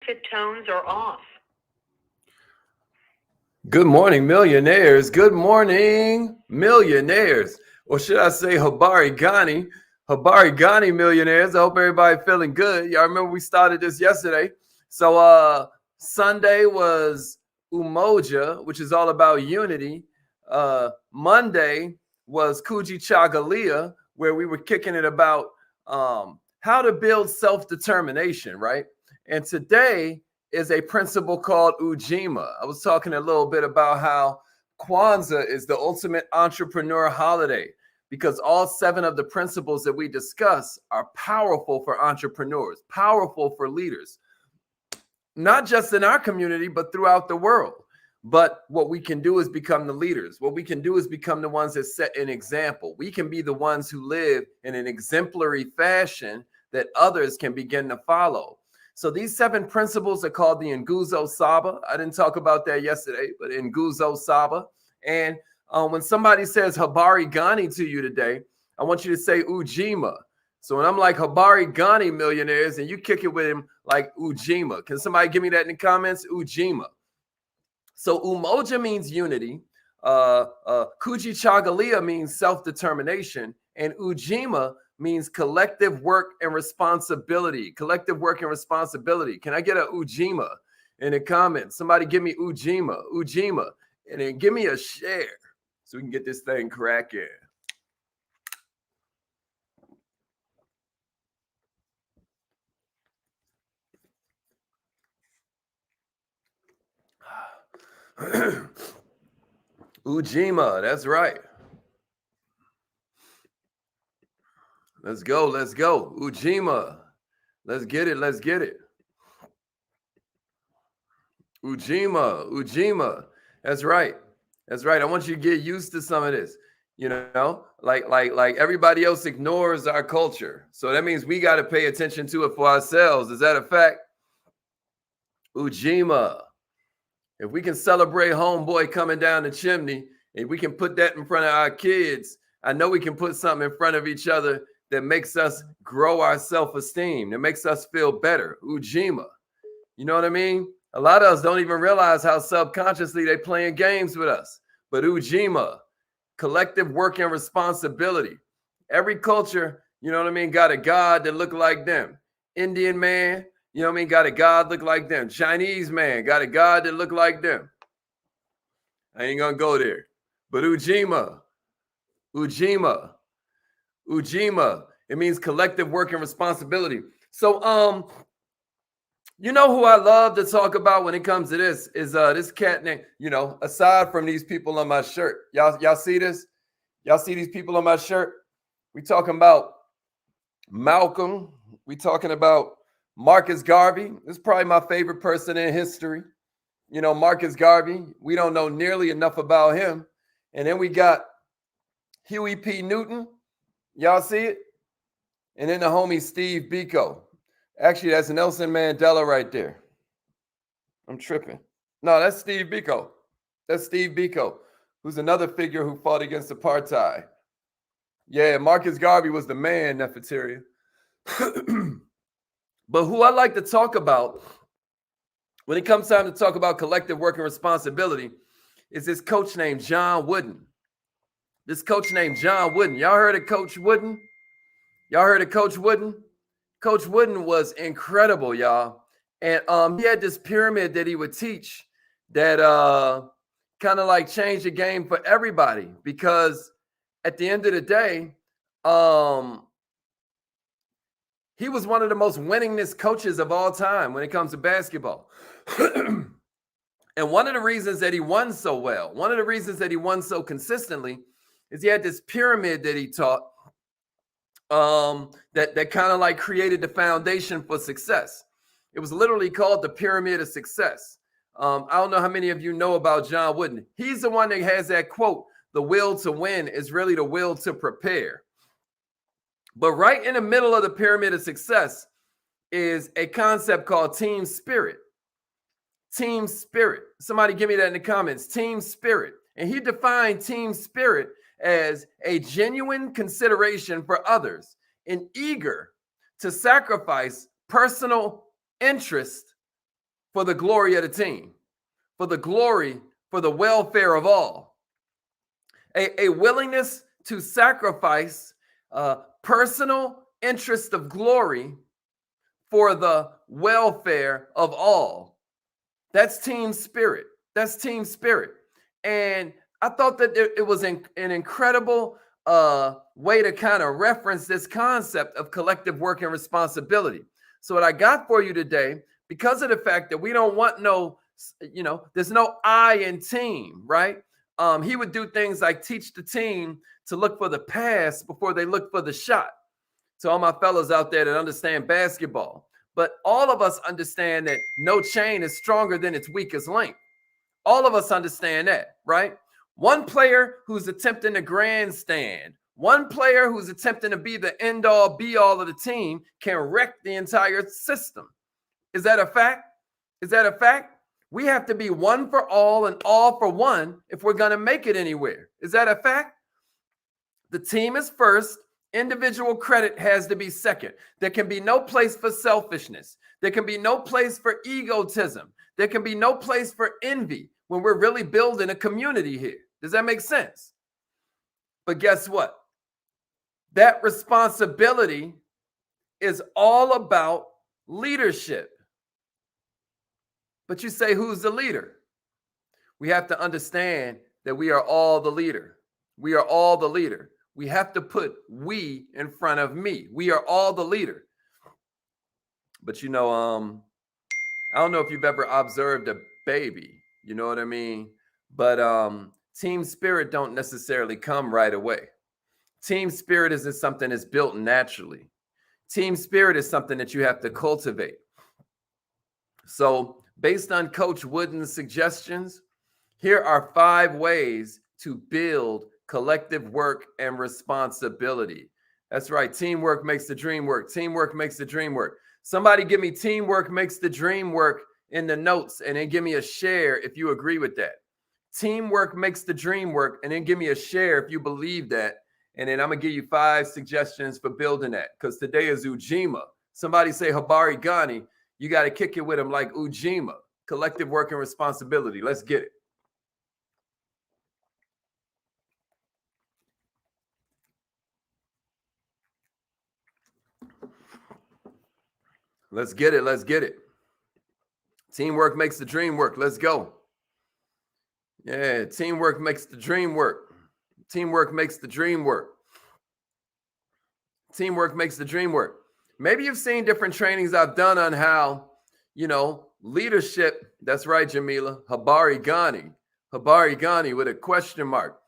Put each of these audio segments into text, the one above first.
counterfeit tones are off. Good morning, millionaires. Good morning, millionaires. Or should I say Habari Ghani? Habari Ghani millionaires. I hope everybody feeling good. Y'all remember we started this yesterday. So Sunday was Umoja, which is all about unity. Monday was Kuji Chagalia, where we were kicking it about how to build self-determination, right? And today is a principle called Ujima. I was talking a little bit about how Kwanzaa is the ultimate entrepreneur holiday because all 7 of the principles that we discuss are powerful for entrepreneurs, powerful for leaders, not just in our community, but throughout the world. But what we can do is become the leaders. What we can do is become the ones that set an example. We can be the ones who live in an exemplary fashion that others can begin to follow. So these 7 principles are called the Nguzo Saba. I didn't talk about that yesterday, but Nguzo Saba. And when somebody says Habari Ghani to you today, I want you to say Ujima. So when I'm like Habari Ghani millionaires and you kick it with him like Ujima, can somebody give me that in the comments? Ujima. So Umoja means unity. Kuji Chagalia means self-determination. And Ujima means collective work and responsibility. Collective work and responsibility. Can I get a Ujima in the comments? Somebody give me Ujima, Ujima, and then give me a share so we can get this thing cracking. Ujima, that's right. Let's go, let's go. Ujima. Let's get it, let's get it. Ujima, Ujima. That's right. That's right. I want you to get used to some of this. You know, like everybody else ignores our culture. So that means we got to pay attention to it for ourselves. Is that a fact? Ujima. If we can celebrate homeboy coming down the chimney, and we can put that in front of our kids, I know we can put something in front of each other that makes us grow our self-esteem, that makes us feel better. Ujima. You know what I mean? A lot of us don't even realize how subconsciously they playing games with us. But Ujima, collective work and responsibility. Every culture, you know what I mean, got a god that look like them. Indian man, you know what I mean, got a god look like them. Chinese man got a god that look like them. I ain't gonna go there. But Ujima, Ujima, Ujima. It means collective work and responsibility. So you know who I love to talk about when it comes to this is this cat named, you know, aside from these people on my shirt. Y'all see this? Y'all see these people on my shirt? We talking about Malcolm. We talking about Marcus Garvey. This is probably my favorite person in history. You know, Marcus Garvey. We don't know nearly enough about him. And then we got Huey P. Newton. Y'all see it? And then the homie Steve Biko. Actually, that's Nelson Mandela right there. I'm tripping. No, that's Steve Biko. That's Steve Biko, who's another figure who fought against apartheid. Yeah, Marcus Garvey was the man, Nefertari. But who I like to talk about when it comes time to talk about collective work and responsibility is this coach named John Wooden. This coach named John Wooden. Y'all heard of Coach Wooden? Y'all heard of Coach Wooden? Coach Wooden was incredible, y'all. And he had this pyramid that he would teach that kind of like changed the game for everybody, because at the end of the day, he was one of the most winningest coaches of all time when it comes to basketball. And one of the reasons that he won so well, one of the reasons that he won so consistently is he had this pyramid that he taught that kind of like created the foundation for success. It was literally called the Pyramid of Success. I don't know how many of you know about John Wooden. He's the one that has that quote, "The will to win is really the will to prepare." But right in the middle of the Pyramid of Success is a concept called team spirit. Team spirit. Somebody give me that in the comments. Team spirit. And he defined team spirit as a genuine consideration for others and eager to sacrifice personal interest for the glory of the team, for the glory, for the welfare of all. A willingness to sacrifice personal interest of glory for the welfare of all. That's team spirit. That's team spirit. And I thought that it was an incredible way to kind of reference this concept of collective work and responsibility. So what I got for you today, because of the fact that we don't want there's no I in team, right? He would do things like teach the team to look for the pass before they look for the shot. To all my fellows out there that understand basketball. But all of us understand that no chain is stronger than its weakest link. All of us understand that, right? One player who's attempting to grandstand, one player who's attempting to be the end-all, be-all of the team can wreck the entire system. Is that a fact? Is that a fact? We have to be one for all and all for one if we're going to make it anywhere. Is that a fact? The team is first. Individual credit has to be second. There can be no place for selfishness. There can be no place for egotism. There can be no place for envy when we're really building a community here. Does that make sense? But guess what? That responsibility is all about leadership. But you say, who's the leader? We have to understand that we are all the leader. We are all the leader. We have to put we in front of me. We are all the leader. But I don't know if you've ever observed a baby, you know what I mean? But team spirit don't necessarily come right away. Team spirit isn't something that's built naturally. Team spirit is something that you have to cultivate. So based on Coach Wooden's suggestions, here are 5 ways to build collective work and responsibility. That's right. Teamwork makes the dream work. Teamwork makes the dream work. Somebody give me teamwork makes the dream work in the notes, and then give me a share if you agree with that. Teamwork makes the dream work, and then give me a share if you believe that. And then I'm going to give you 5 suggestions for building that, because today is Ujima. Somebody say Habari Ghani. You got to kick it with him like Ujima. Collective work and responsibility. Let's get it. Let's get it. Let's get it. Teamwork makes the dream work. Let's go. Yeah, teamwork makes the dream work. Teamwork makes the dream work. Teamwork makes the dream work. Maybe you've seen different trainings I've done on how, leadership. That's right, Jamila. Habari Ghani. Habari Ghani with a question mark.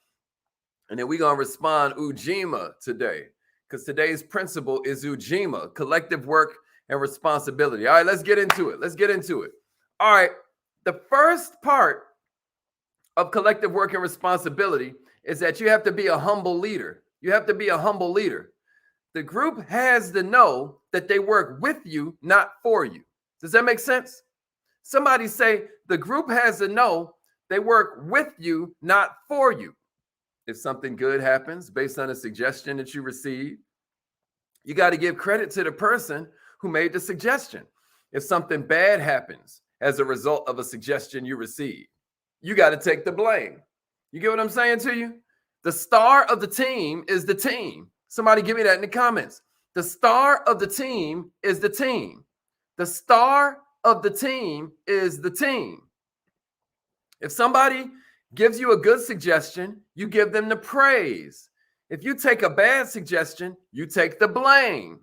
And then we're going to respond Ujima today, because today's principle is Ujima, collective work and responsibility. All right, let's get into it. Let's get into it. All right, the first part of collective work and responsibility is that you have to be a humble leader. You have to be a humble leader. The group has to know that they work with you, not for you. Does that make sense? Somebody say the group has to know they work with you, not for you. If something good happens based on a suggestion that you receive, you got to give credit to the person who made the suggestion. If something bad happens as a result of a suggestion you received, you got to take the blame. You get what I'm saying to you? The star of the team is the team. Somebody give me that in the comments. The star of the team is the team. The star of the team is the team. If somebody gives you a good suggestion, you give them the praise. If you take a bad suggestion, you take the blame.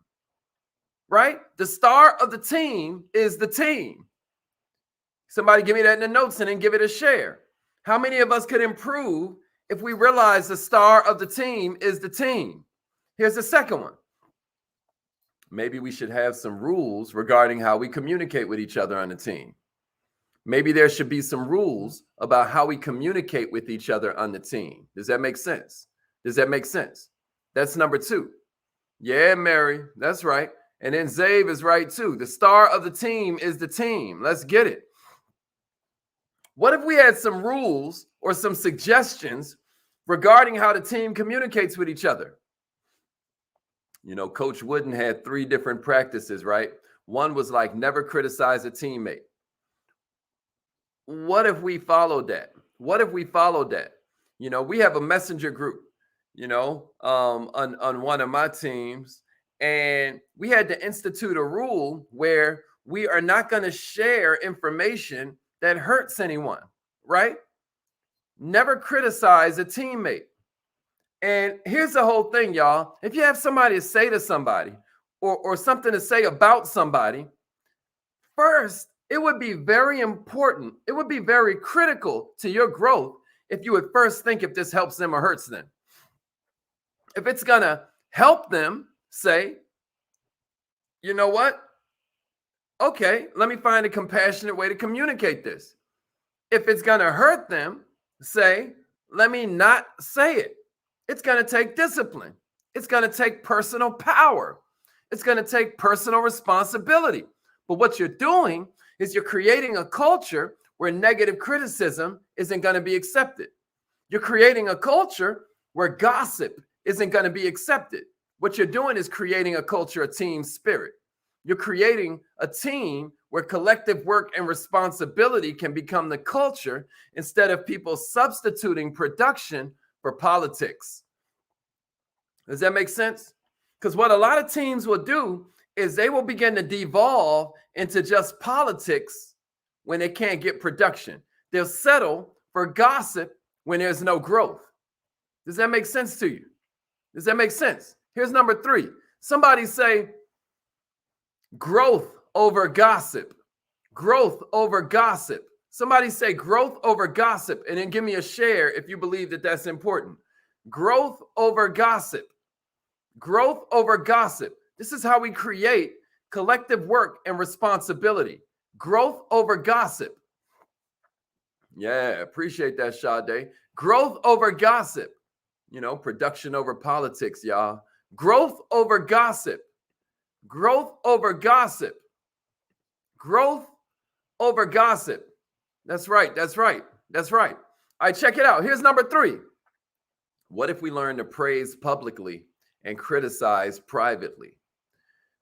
Right? The star of the team is the team. Somebody give me that in the notes and then give it a share. How many of us could improve if we realize the star of the team is the team? Here's the second one. Maybe we should have some rules regarding how we communicate with each other on the team. Maybe there should be some rules about how we communicate with each other on the team. Does that make sense? Does that make sense? That's number 2. Yeah, Mary, that's right. And then Zave is right too. The star of the team is the team. Let's get it. What if we had some rules or some suggestions regarding how the team communicates with each other? Coach Wooden had 3 different practices, right? One was like never criticize a teammate. what if we followed that? What if we followed that? We have a messenger group, on one of my teams, and we had to institute a rule where we are not going to share information that hurts anyone, right? Never criticize a teammate. And here's the whole thing, y'all. If you have somebody to say to somebody or something to say about somebody, first, it would be very important. It would be very critical to your growth if you would first think if this helps them or hurts them. If it's going to help them, say, you know what? Okay, let me find a compassionate way to communicate this. If it's going to hurt them, say, let me not say it. It's going to take discipline. It's going to take personal power. It's going to take personal responsibility. But what you're doing is you're creating a culture where negative criticism isn't going to be accepted. You're creating a culture where gossip isn't going to be accepted. What you're doing is creating a culture of team spirit. You're creating a team where collective work and responsibility can become the culture instead of people substituting production for politics. Does that make sense? Because what a lot of teams will do is they will begin to devolve into just politics when they can't get production. They'll settle for gossip when there's no growth. Does that make sense to you? Does that make sense? Here's number 3. Somebody say growth over gossip. Growth over gossip. Somebody say growth over gossip, and then give me a share if you believe that that's important. Growth over gossip. Growth over gossip. This is how we create collective work and responsibility. Growth over gossip. Yeah, appreciate that, Sade. Growth over gossip. Production over politics, y'all. Growth over gossip. Growth over gossip. Growth over gossip. That's right. That's right. That's right. All right, check it out. Here's number 3. What if we learn to praise publicly and criticize privately?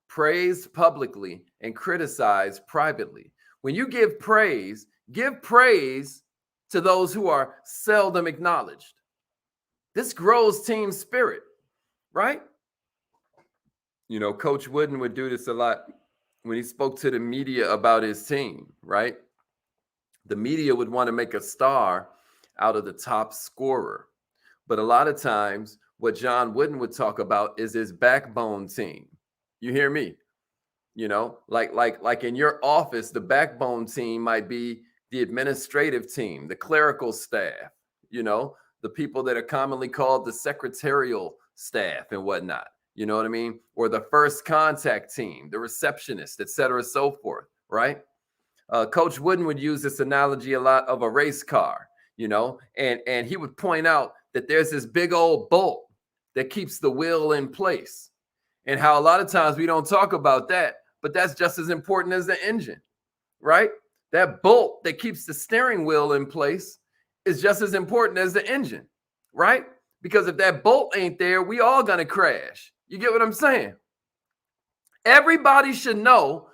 Praise publicly and criticize privately. When you give praise to those who are seldom acknowledged. This grows team spirit, right? Coach Wooden would do this a lot when he spoke to the media about his team, right? The media would want to make a star out of the top scorer. But a lot of times, what John Wooden would talk about is his backbone team. You hear me? Like in your office, the backbone team might be the administrative team, the clerical staff, the people that are commonly called the secretarial staff and whatnot. You know what I mean? Or the first contact team, the receptionist, et cetera, so forth, right? Coach Wooden would use this analogy a lot of a race car, and he would point out that there's this big old bolt that keeps the wheel in place, and how a lot of times we don't talk about that, but that's just as important as the engine, right? That bolt that keeps the steering wheel in place is just as important as the engine, right? Because if that bolt ain't there, we all gonna crash. You get what I'm saying? Everybody should know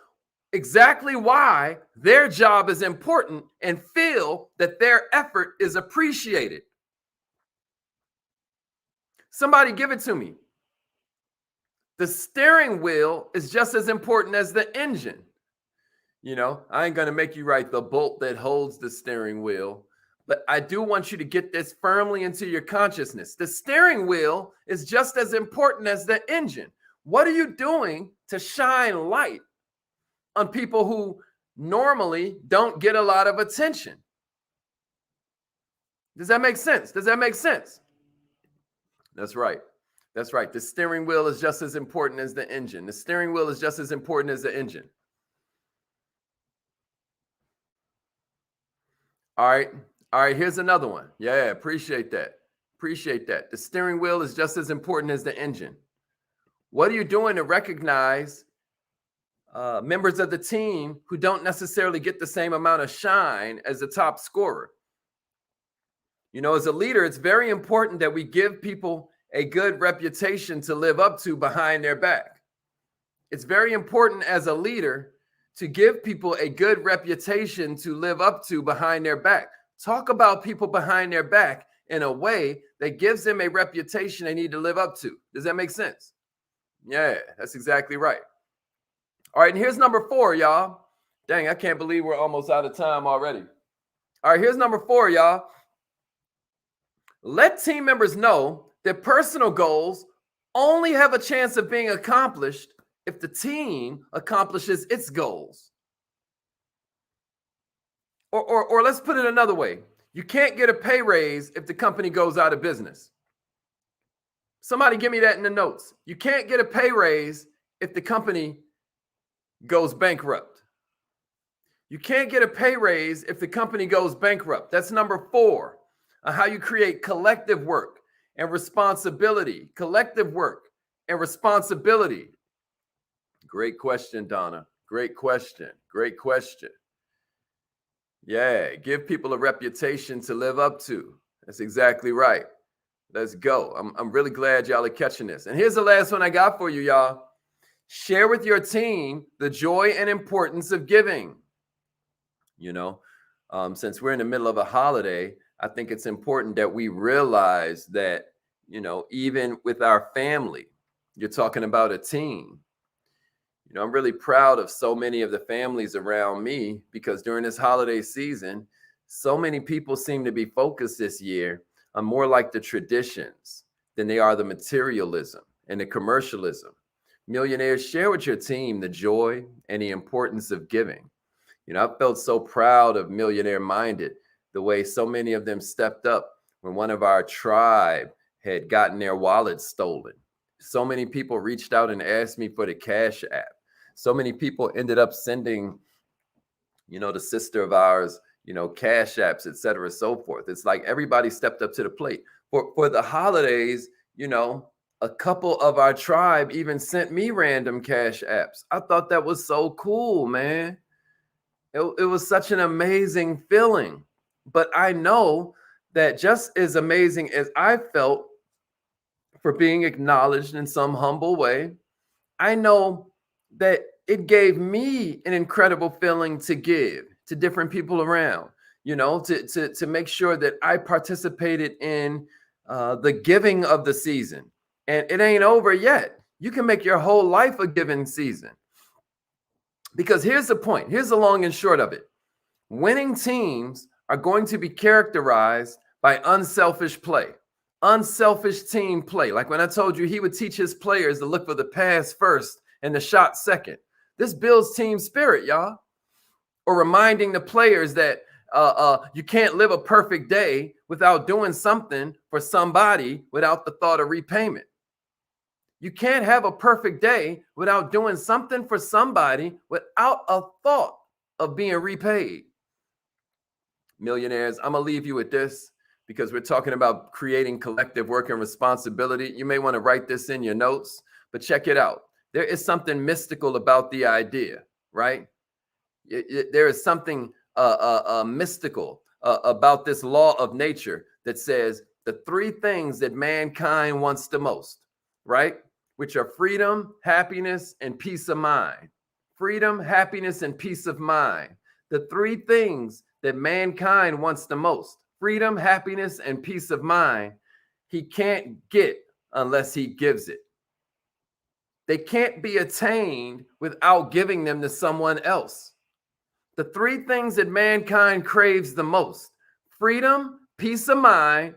exactly why their job is important and feel that their effort is appreciated. Somebody give it to me. The steering wheel is just as important as the engine. I ain't going to make you write the bolt that holds the steering wheel, but I do want you to get this firmly into your consciousness. The steering wheel is just as important as the engine. What are you doing to shine light on people who normally don't get a lot of attention? Does that make sense? Does that make sense? That's right. That's right. The steering wheel is just as important as the engine. The steering wheel is just as important as the engine. All right. All right. Here's another one. Yeah. Appreciate that. Appreciate that. The steering wheel is just as important as the engine. What are you doing to recognize members of the team who don't necessarily get the same amount of shine as the top scorer? As a leader, it's very important that we give people a good reputation to live up to behind their back. It's very important as a leader to give people a good reputation to live up to behind their back. Talk about people behind their back in a way that gives them a reputation they need to live up to. Does that make sense? Yeah, that's exactly right. All right, and here's number 4, y'all. Dang, I can't believe we're almost out of time already. All right, here's number 4, y'all. Let team members know that personal goals only have a chance of being accomplished if the team accomplishes its goals. Or let's put it another way. You can't get a pay raise if the company goes out of business. Somebody give me that in the notes. You can't get a pay raise if the company goes bankrupt. You can't get a pay raise if the company goes bankrupt. That's number 4 on how you create collective work and responsibility. Collective work and responsibility. Great question, Donna. Great question. Great question. Yeah, give people a reputation to live up to. That's exactly right. Let's go. I'm really glad y'all are catching this. And here's the last one I got for you, y'all. Share with your team the joy and importance of giving. You know, since we're in the middle of a holiday, I think it's important that we realize that, you know, even with our family, you're talking about a team. You know, I'm really proud of so many of the families around me because during this holiday season, so many people seem to be focused this year on more like the traditions than they are the materialism and the commercialism. Millionaires, share with your team the joy and the importance of giving. You know, I felt so proud of Millionaire Minded, the way so many of them stepped up when one of our tribe had gotten their wallet stolen. So many people reached out and asked me for the Cash App. So many people ended up sending, you know, the sister of ours, you know, Cash Apps, et cetera, so forth. It's like everybody stepped up to the plate. For the holidays, you know, a couple of our tribe even sent me random Cash Apps. I thought that was so cool, man. It was such an amazing feeling. But I know that just as amazing as I felt for being acknowledged in some humble way, I know that it gave me an incredible feeling to give to different people around, you know, to make sure that I participated in the giving of the season. And it ain't over yet. You can make your whole life a giving season. Because here's the point. Here's the long and short of it. Winning teams are going to be characterized by unselfish play. Unselfish team play. Like when I told you he would teach his players to look for the pass first and the shot second. This builds team spirit, y'all. Or reminding the players that you can't live a perfect day without doing something for somebody without the thought of repayment. You can't have a perfect day without doing something for somebody without a thought of being repaid. Millionaires, I'm going to leave you with this because we're talking about creating collective work and responsibility. You may want to write this in your notes, but check it out. There is something mystical about the idea, right? There is something mystical about this law of nature that says the 3 things that mankind wants the most, right? Which are freedom, happiness, and peace of mind. Freedom, happiness, and peace of mind. The 3 things that mankind wants the most. Freedom, happiness, and peace of mind. He can't get unless he gives it. They can't be attained without giving them to someone else. The 3 things that mankind craves the most, freedom, peace of mind,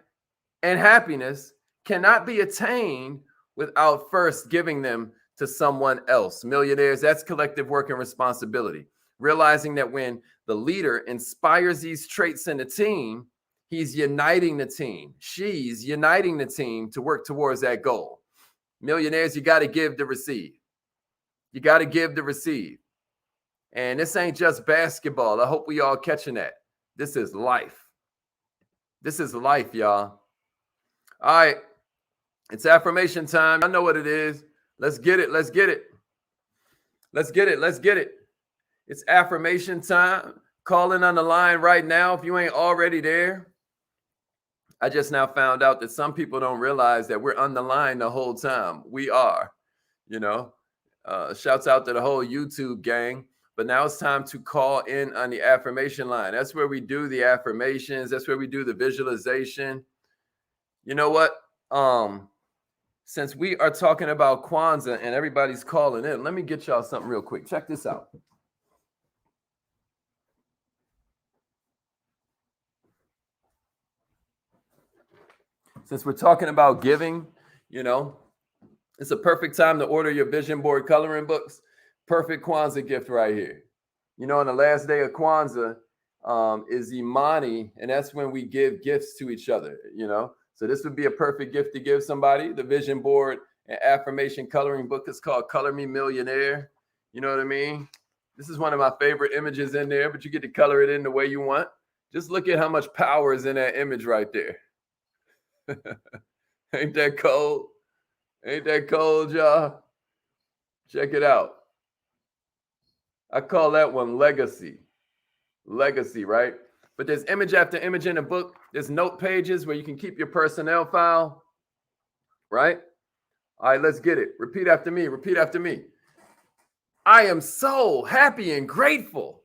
and happiness, cannot be attained without first giving them to someone else. Millionaires, that's collective work and responsibility. Realizing that when the leader inspires these traits in the team, he's uniting the team. She's uniting the team to work towards that goal. Millionaires, you got to give to receive. You got to give to receive. And this ain't just basketball. I hope we all catching that. This is life. This is life, y'all. All right. It's affirmation time. I know what it is. Let's get it. Let's get it. Let's get it. Let's get it. It's affirmation time. Calling on the line right now if you ain't already there. I just now found out that some people don't realize that we're on the line the whole time. We are, you know. Shouts out to the whole YouTube gang But now it's time to call in on the affirmation line. That's where we do the affirmations. That's where we do the visualization. You know what? Since we are talking about Kwanzaa and everybody's calling in, let me get y'all something real quick. Check this out. Since we're talking about giving, you know, it's a perfect time to order your vision board coloring books. Perfect Kwanzaa gift right here. You know, on the last day of Kwanzaa is Imani, and that's when we give gifts to each other, you know. So this would be a perfect gift to give somebody. The vision board and affirmation coloring book is called Color Me Millionaire. You know what I mean? This is one of my favorite images in there, but you get to color it in the way you want. Just look at how much power is in that image right there. Ain't that cold? Ain't that cold, y'all? Check it out. I call that one legacy. Legacy, right? But there's image after image in the book. There's note pages where you can keep your personnel file, right? All right, let's get it. Repeat after me. Repeat after me. I am so happy and grateful